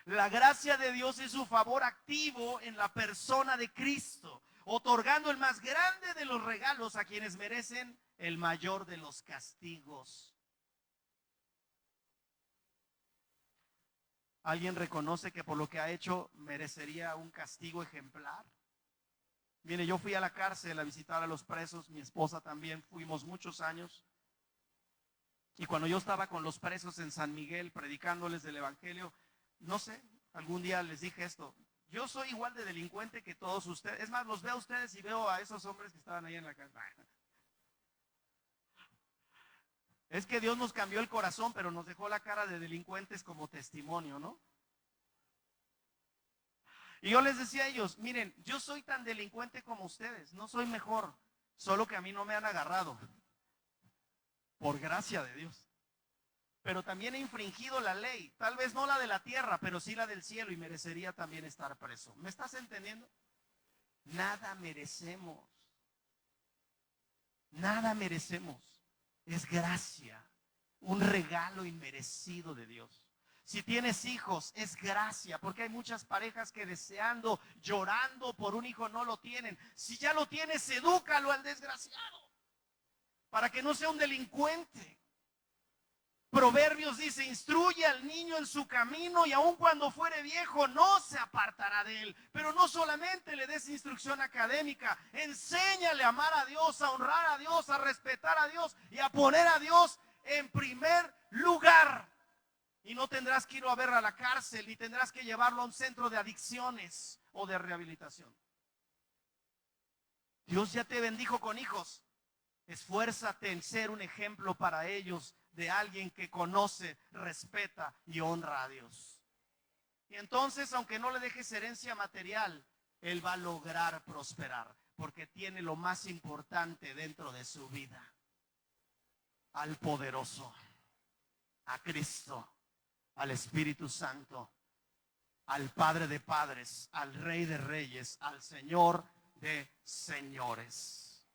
La gracia de Dios es su favor activo en la persona de Cristo, otorgando el más grande de los regalos a quienes merecen el mayor de los castigos. ¿Alguien reconoce que por lo que ha hecho merecería un castigo ejemplar? Mire, yo fui a la cárcel a visitar a los presos, mi esposa también, fuimos muchos años. Y cuando yo estaba con los presos en San Miguel predicándoles del evangelio, no sé, algún día les dije esto: yo soy igual de delincuente que todos ustedes. Es más, los veo a ustedes y veo a esos hombres que estaban ahí en la cárcel. Es que Dios nos cambió el corazón, pero nos dejó la cara de delincuentes como testimonio, ¿no? Y yo les decía a ellos: miren, yo soy tan delincuente como ustedes, no soy mejor, solo que a mí no me han agarrado, por gracia de Dios. Pero también he infringido la ley, tal vez no la de la tierra, pero sí la del cielo, y merecería también estar preso. ¿Me estás entendiendo? Nada merecemos. Nada merecemos. Es gracia, un regalo inmerecido de Dios. Si tienes hijos, es gracia, porque hay muchas parejas que deseando, llorando por un hijo no lo tienen. Si ya lo tienes, edúcalo al desgraciado, para que no sea un delincuente. Proverbios dice: instruye al niño en su camino y aun cuando fuere viejo no se apartará de él. Pero no solamente le des instrucción académica, enséñale a amar a Dios, a honrar a Dios, a respetar a Dios y a poner a Dios en primer lugar. Y no tendrás que ir a verlo a la cárcel, ni tendrás que llevarlo a un centro de adicciones o de rehabilitación. Dios ya te bendijo con hijos. Esfuérzate en ser un ejemplo para ellos de alguien que conoce, respeta y honra a Dios. Y entonces, aunque no le dejes herencia material, él va a lograr prosperar, porque tiene lo más importante dentro de su vida: al poderoso, a Cristo, al Espíritu Santo, al Padre de padres, al Rey de reyes, al Señor de señores.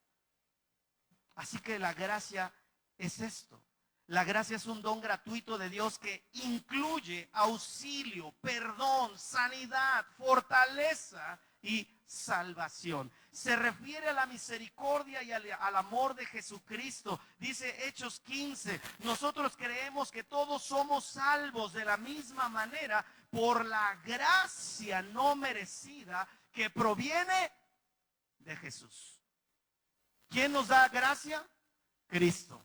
Así que la gracia es esto. La gracia es un don gratuito de Dios que incluye auxilio, perdón, sanidad, fortaleza y salvación. Se refiere a la misericordia y al amor de Jesucristo. Dice Hechos 15: nosotros creemos que todos somos salvos de la misma manera por la gracia no merecida que proviene de Jesús. ¿Quién nos da gracia? Cristo.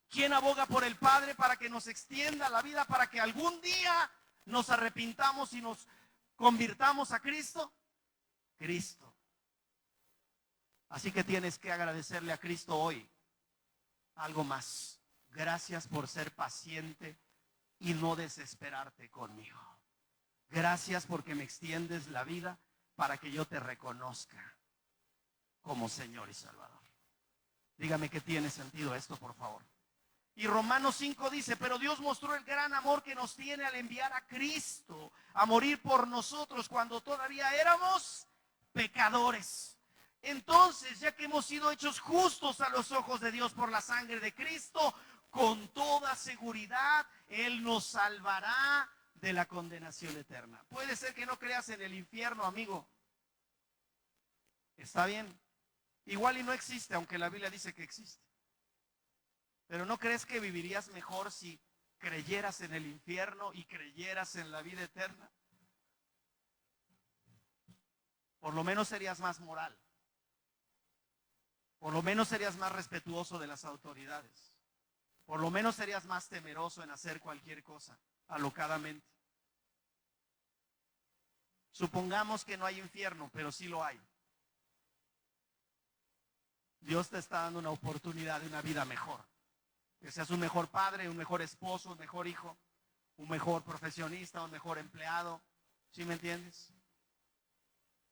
¿Quién aboga por el Padre para que nos extienda la vida, para que algún día nos arrepintamos y nos convirtamos a Cristo? Cristo. Así que tienes que agradecerle a Cristo hoy algo más. Gracias por ser paciente y no desesperarte conmigo. Gracias porque me extiendes la vida para que yo te reconozca como Señor y Salvador. Dígame que tiene sentido esto, por favor. Y Romanos 5 dice: pero Dios mostró el gran amor que nos tiene al enviar a Cristo a morir por nosotros cuando todavía éramos pecadores. Entonces, ya que hemos sido hechos justos a los ojos de Dios por la sangre de Cristo, con toda seguridad Él nos salvará de la condenación eterna. Puede ser que no creas en el infierno, amigo. Está bien. Igual y no existe, aunque la Biblia dice que existe. Pero ¿no crees que vivirías mejor si creyeras en el infierno y creyeras en la vida eterna? Por lo menos serías más moral. Por lo menos serías más respetuoso de las autoridades. Por lo menos serías más temeroso en hacer cualquier cosa alocadamente. Supongamos que no hay infierno, pero sí lo hay. Dios te está dando una oportunidad de una vida mejor. Que seas un mejor padre, un mejor esposo, un mejor hijo, un mejor profesionista, un mejor empleado. ¿Sí me entiendes?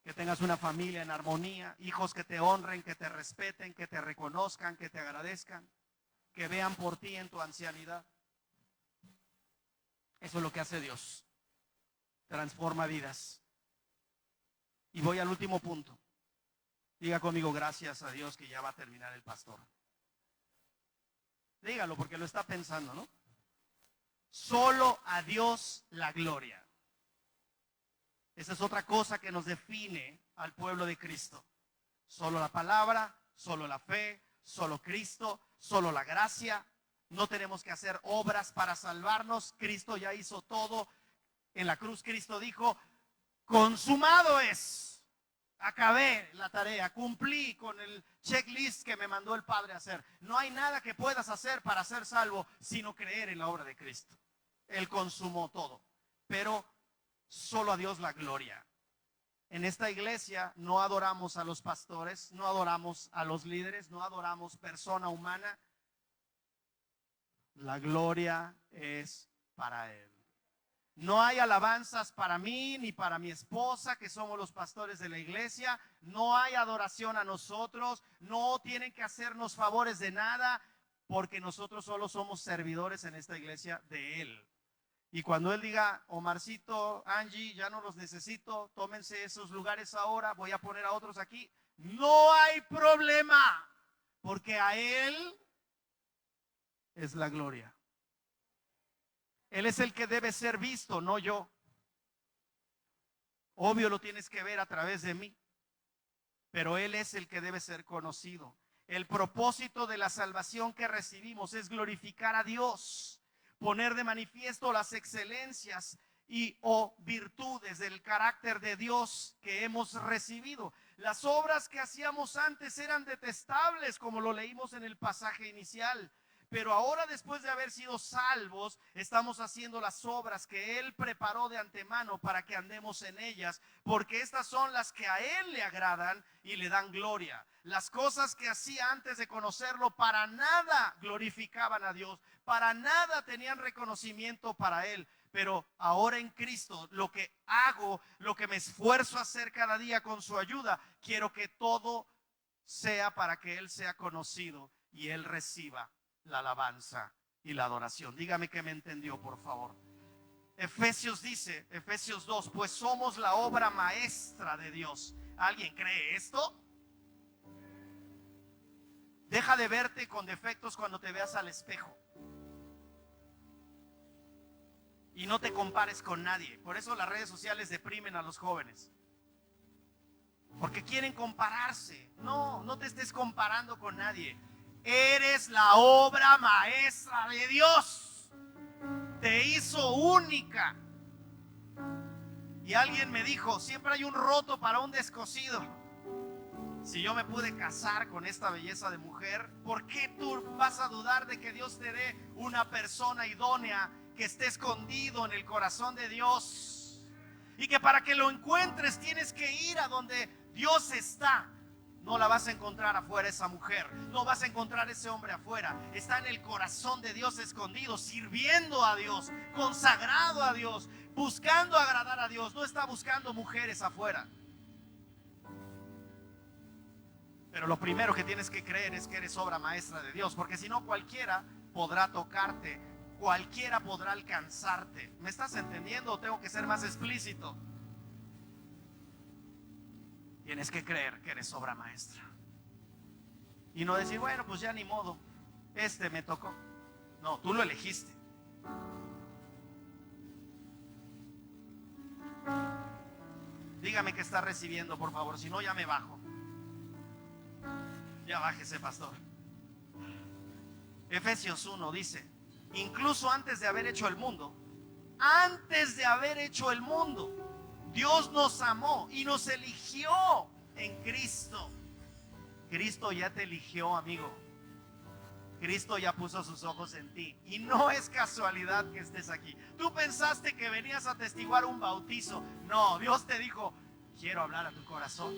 Que tengas una familia en armonía, hijos que te honren, que te respeten, que te reconozcan, que te agradezcan, que vean por ti en tu ancianidad. Eso es lo que hace Dios. Transforma vidas. Y voy al último punto. Diga conmigo, gracias a Dios que ya va a terminar el pastor. Dígalo porque lo está pensando, ¿no? Solo a Dios la gloria. Esa es otra cosa que nos define al pueblo de Cristo. Solo la palabra, solo la fe, solo Cristo, solo la gracia. No tenemos que hacer obras para salvarnos. Cristo ya hizo todo. En la cruz Cristo dijo, consumado es. Acabé la tarea, cumplí con el checklist que me mandó el Padre a hacer. No hay nada que puedas hacer para ser salvo sino creer en la obra de Cristo. Él consumó todo. Pero solo a Dios la gloria. En esta iglesia no adoramos a los pastores, no adoramos a los líderes, no adoramos persona humana. La gloria es para Él. No hay alabanzas para mí ni para mi esposa, que somos los pastores de la iglesia. No hay adoración a nosotros. No tienen que hacernos favores de nada, porque nosotros solo somos servidores en esta iglesia de Él. Y cuando Él diga, Omarcito, Angie, ya no los necesito, tómense esos lugares ahora, voy a poner a otros aquí. No hay problema, porque a Él es la gloria. Él es el que debe ser visto, no yo. Obvio lo tienes que ver a través de mí, pero Él es el que debe ser conocido. El propósito de la salvación que recibimos es glorificar a Dios, poner de manifiesto las excelencias y o virtudes del carácter de Dios que hemos recibido. Las obras que hacíamos antes eran detestables, como lo leímos en el pasaje inicial. Pero ahora, después de haber sido salvos, estamos haciendo las obras que Él preparó de antemano para que andemos en ellas, porque estas son las que a Él le agradan y le dan gloria. Las cosas que hacía antes de conocerlo para nada glorificaban a Dios, para nada tenían reconocimiento para Él. Pero ahora en Cristo, lo que hago, lo que me esfuerzo a hacer cada día con su ayuda, quiero que todo sea para que Él sea conocido y Él reciba la alabanza y la adoración. Dígame que me entendió, por favor. Efesios dice, Efesios 2, pues somos la obra maestra de Dios. ¿Alguien cree esto? Deja de verte con defectos cuando te veas al espejo. Y no te compares con nadie. Por eso las redes sociales deprimen a los jóvenes. Porque quieren compararse. No, no te estés comparando con nadie. Eres la obra maestra de Dios. Te hizo única. Y alguien me dijo, siempre hay un roto para un descosido. Si yo me pude casar con esta belleza de mujer, ¿por qué tú vas a dudar de que Dios te dé una persona idónea que esté escondido en el corazón de Dios? Y que para que lo encuentres tienes que ir a donde Dios está. No la vas a encontrar afuera esa mujer, no vas a encontrar ese hombre afuera. Está en el corazón de Dios escondido, sirviendo a Dios, consagrado a Dios, buscando agradar a Dios. No está buscando mujeres afuera. Pero lo primero que tienes que creer es que eres obra maestra de Dios, porque si no, cualquiera podrá tocarte, cualquiera podrá alcanzarte. ¿Me estás entendiendo o tengo que ser más explícito? Tienes que creer que eres obra maestra. Y no decir, bueno, pues ya ni modo, me tocó. No, tú lo elegiste. Dígame que está recibiendo, por favor, si no ya me bajo. Ya bájese, pastor. Efesios 1 dice, incluso antes de haber hecho el mundo, Dios nos amó y nos eligió en Cristo. Cristo ya te eligió, amigo. Cristo ya puso sus ojos en ti. Y no es casualidad que estés aquí. Tú pensaste que venías a atestiguar un bautizo. No, Dios te dijo, quiero hablar a tu corazón.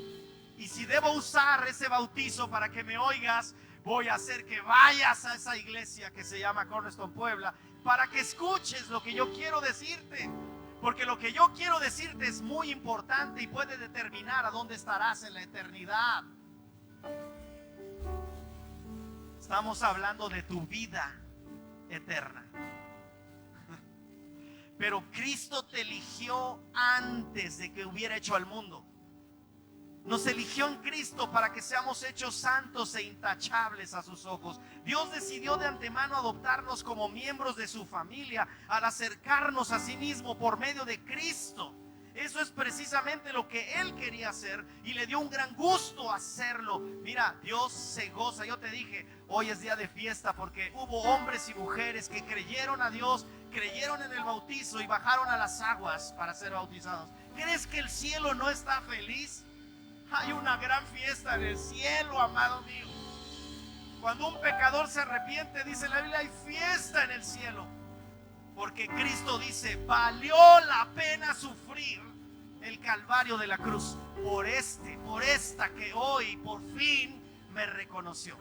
Y si debo usar ese bautizo para que me oigas, voy a hacer que vayas a esa iglesia que se llama Cornerstone Puebla para que escuches lo que yo quiero decirte. Porque lo que yo quiero decirte es muy importante y puede determinar a dónde estarás en la eternidad. Estamos hablando de tu vida eterna. Pero Cristo te eligió antes de que hubiera hecho al mundo. Nos eligió en Cristo para que seamos hechos santos e intachables a sus ojos. Dios decidió de antemano adoptarnos como miembros de su familia al acercarnos a sí mismo por medio de Cristo. Eso es precisamente lo que Él quería hacer y le dio un gran gusto hacerlo. Mira, Dios se goza. Yo te dije, hoy es día de fiesta porque hubo hombres y mujeres que creyeron a Dios, creyeron en el bautizo y bajaron a las aguas para ser bautizados. ¿Crees que el cielo no está feliz? Hay una gran fiesta en el cielo, amado mío. Cuando un pecador se arrepiente, dice la Biblia, hay fiesta en el cielo. Porque Cristo dice, valió la pena sufrir el calvario de la cruz por esta que hoy por fin me reconoció.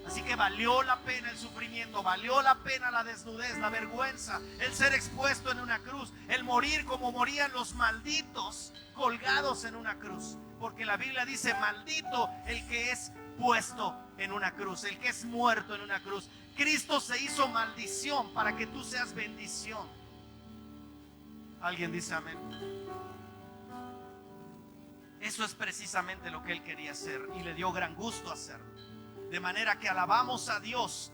Así que valió la pena el sufrimiento, valió la pena la desnudez, la vergüenza, el ser expuesto en una cruz, el morir como morían los malditos colgados en una cruz. Porque la Biblia dice, maldito el que es puesto en una cruz, el que es muerto en una cruz. Cristo se hizo maldición para que tú seas bendición. ¿Alguien dice amén? Eso es precisamente lo que Él quería hacer y le dio gran gusto hacerlo. De manera que alabamos a Dios,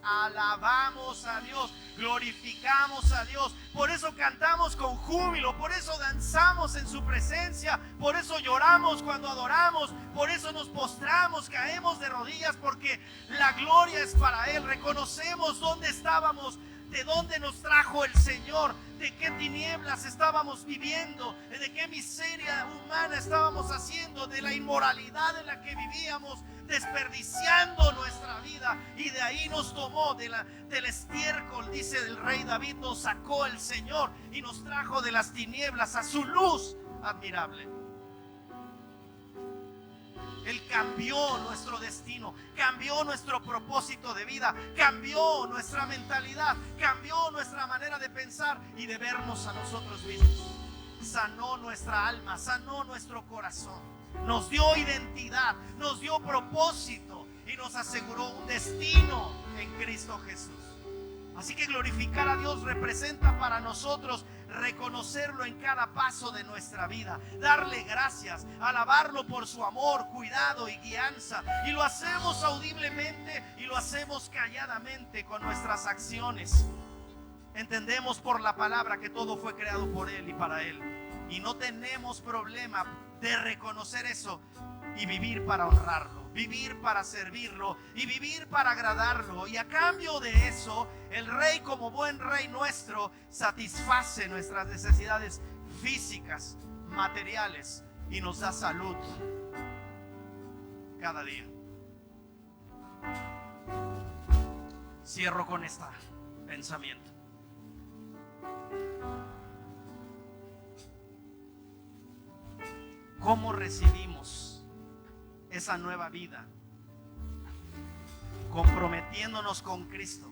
glorificamos a Dios. Por eso cantamos con júbilo, por eso danzamos en su presencia, por eso lloramos cuando adoramos, por eso nos postramos, caemos de rodillas, porque la gloria es para Él. Reconocemos dónde estábamos, de dónde nos trajo el Señor, de qué tinieblas estábamos viviendo, de qué miseria humana estábamos haciendo, de la inmoralidad en la que vivíamos, desperdiciando nuestra vida, y de ahí nos tomó del estiércol, dice el rey David, nos sacó el Señor y nos trajo de las tinieblas a su luz admirable. Él cambió nuestro destino, cambió nuestro propósito de vida, cambió nuestra mentalidad, cambió nuestra manera de pensar y de vernos a nosotros mismos. Sanó nuestra alma, sanó nuestro corazón. Nos dio identidad, nos dio propósito y nos aseguró un destino en Cristo Jesús. Así que glorificar a Dios representa para nosotros reconocerlo en cada paso de nuestra vida, darle gracias, alabarlo por su amor, cuidado y guianza. Y lo hacemos audiblemente y lo hacemos calladamente con nuestras acciones. Entendemos por la palabra que todo fue creado por Él y para Él. Y no tenemos problema de reconocer eso y vivir para honrarlo, vivir para servirlo y vivir para agradarlo. Y a cambio de eso, el Rey, como buen Rey nuestro, satisface nuestras necesidades físicas, materiales, y nos da salud cada día. Cierro con este pensamiento. ¿Cómo recibimos esa nueva vida? Comprometiéndonos con Cristo.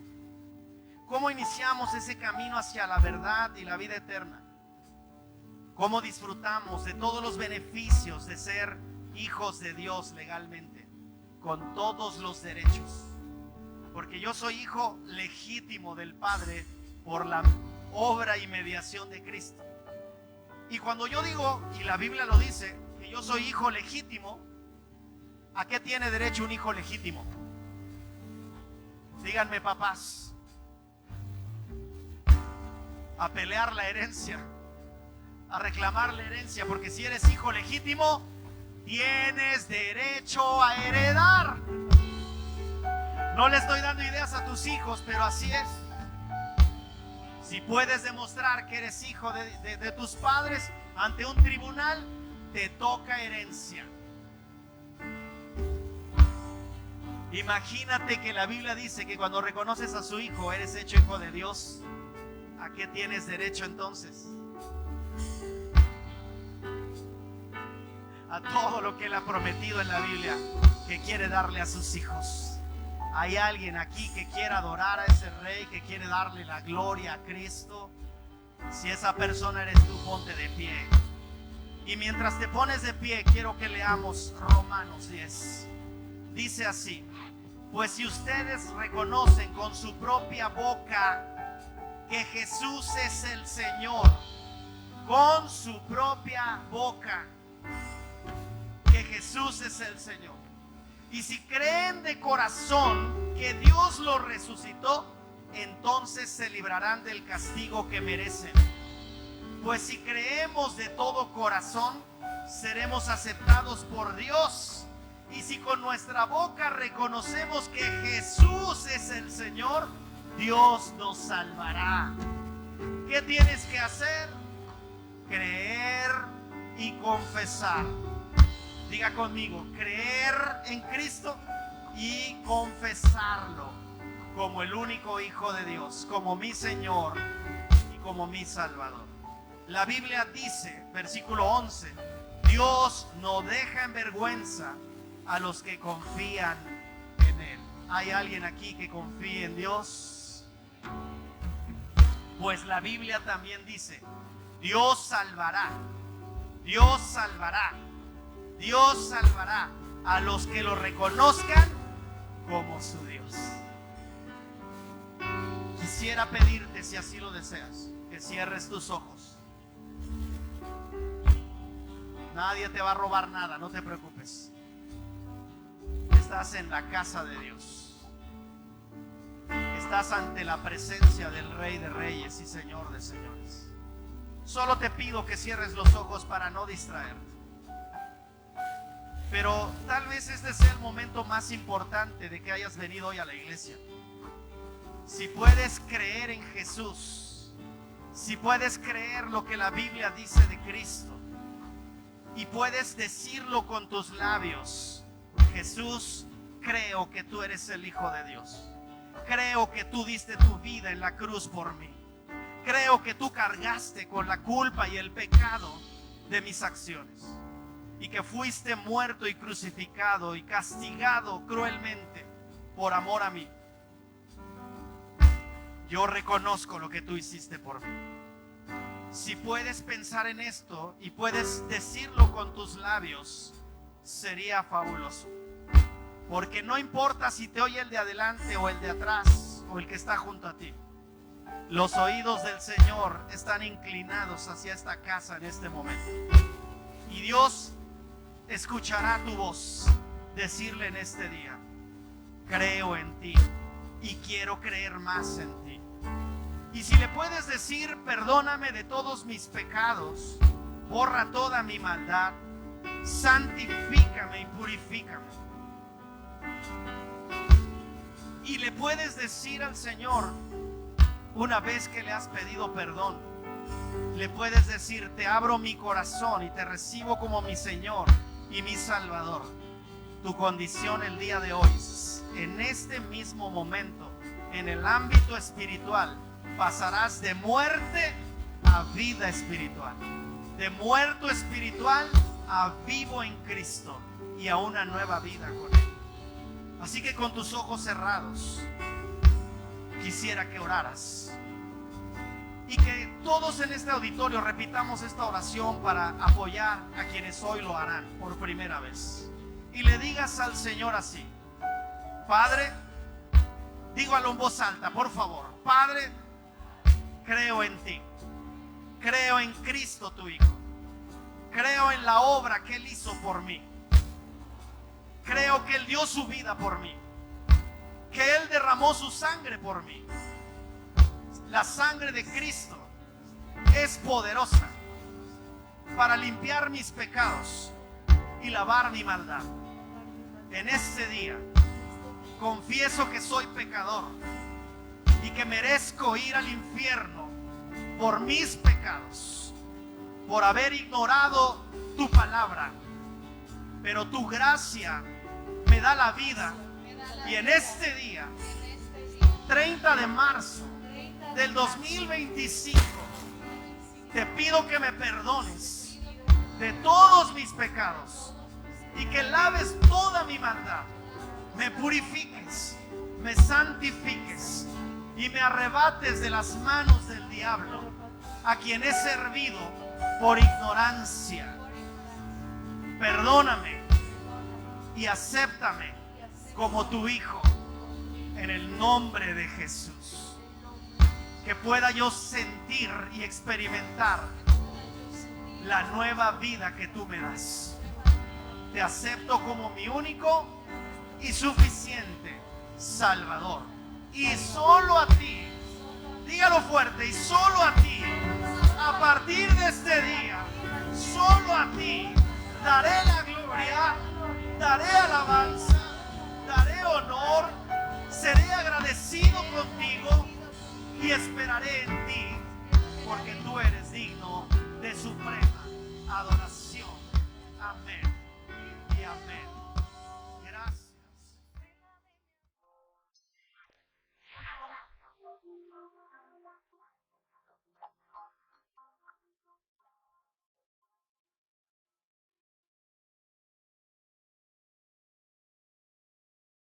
¿Cómo iniciamos ese camino hacia la verdad y la vida eterna? ¿Cómo disfrutamos de todos los beneficios de ser hijos de Dios legalmente? Con todos los derechos. Porque yo soy hijo legítimo del Padre por la obra y mediación de Cristo. Y cuando yo digo, y la Biblia lo dice, que yo soy hijo legítimo, ¿a qué tiene derecho un hijo legítimo? Díganme, papás. A pelear la herencia, a reclamar la herencia, porque si eres hijo legítimo, tienes derecho a heredar. No le estoy dando ideas a tus hijos, pero así es. Si puedes demostrar que eres hijo de tus padres ante un tribunal, te toca herencia. Imagínate que la Biblia dice que cuando reconoces a su hijo, eres hecho hijo de Dios. ¿A qué tienes derecho entonces? A todo lo que Él ha prometido en la Biblia que quiere darle a sus hijos. ¿Hay alguien aquí que quiera adorar a ese Rey, que quiere darle la gloria a Cristo? Si esa persona eres tú, ponte de pie. Y mientras te pones de pie, quiero que leamos Romanos 10. Dice así: pues si ustedes reconocen con su propia boca que Jesús es el Señor, con su propia boca que Jesús es el Señor, y si creen de corazón que Dios lo resucitó, entonces se librarán del castigo que merecen. Pues si creemos de todo corazón, seremos aceptados por Dios. Y si con nuestra boca reconocemos que Jesús es el Señor, Dios nos salvará. ¿Qué tienes que hacer? Creer y confesar. Diga conmigo: creer en Cristo y confesarlo como el único Hijo de Dios, como mi Señor y como mi Salvador. La Biblia dice, versículo 11: Dios no deja en vergüenza a los que confían en Él. ¿Hay alguien aquí que confíe en Dios? Pues la Biblia también dice: Dios salvará, Dios salvará, Dios salvará a los que lo reconozcan como su Dios. Quisiera pedirte, si así lo deseas, que cierres tus ojos. Nadie te va a robar nada, no te preocupes. Estás en la casa de Dios. Estás ante la presencia del Rey de Reyes y Señor de Señores. Solo te pido que cierres los ojos para no distraerte. Pero tal vez este sea el momento más importante de que hayas venido hoy a la iglesia. Si puedes creer en Jesús, si puedes creer lo que la Biblia dice de Cristo, y puedes decirlo con tus labios: Jesús, creo que tú eres el Hijo de Dios. Creo que tú diste tu vida en la cruz por mí. Creo que tú cargaste con la culpa y el pecado de mis acciones, y que fuiste muerto y crucificado y castigado cruelmente por amor a mí. Yo reconozco lo que tú hiciste por mí. Si puedes pensar en esto y puedes decirlo con tus labios, sería fabuloso. Porque no importa si te oye el de adelante o el de atrás o el que está junto a ti. Los oídos del Señor están inclinados hacia esta casa en este momento. Y Dios escuchará tu voz decirle en este día: creo en ti y quiero creer más en ti. Y si le puedes decir: perdóname de todos mis pecados, borra toda mi maldad, santifícame y purifícame. Y le puedes decir al Señor, una vez que le has pedido perdón, le puedes decir: te abro mi corazón y te recibo como mi Señor y mi Salvador. Tu condición el día de hoy, en este mismo momento, en el ámbito espiritual, pasarás de muerte a vida espiritual, de muerto espiritual a vivo en Cristo y a una nueva vida con Él. Así que con tus ojos cerrados, quisiera que oraras y que todos en este auditorio repitamos esta oración para apoyar a quienes hoy lo harán por primera vez. Y le digas al Señor así: Padre, dígalo en voz alta, por favor. Padre, creo en ti, creo en Cristo tu Hijo, creo en la obra que Él hizo por mí, creo que Él dio su vida por mí, que Él derramó su sangre por mí. La sangre de Cristo es poderosa para limpiar mis pecados y lavar mi maldad. En este día confieso que soy pecador y que merezco ir al infierno por mis pecados, por haber ignorado tu palabra. Pero tu gracia me da la vida, y en este día, 30 de marzo del 2025, te pido que me perdones de todos mis pecados y que laves toda mi maldad, me purifiques me santifiques y me arrebates de las manos del diablo, a quien he servido por ignorancia. Perdóname y acéptame como tu hijo, en el nombre de Jesús. Que pueda yo sentir y experimentar la nueva vida que tú me das. Te acepto como mi único y suficiente Salvador. Y solo a ti, dígalo fuerte, y solo a ti, a partir de este día, solo a ti daré la gloria, daré alabanza, daré honor, seré agradecido contigo y esperaré en ti, porque tú eres digno de suprema adoración. Amén y amén.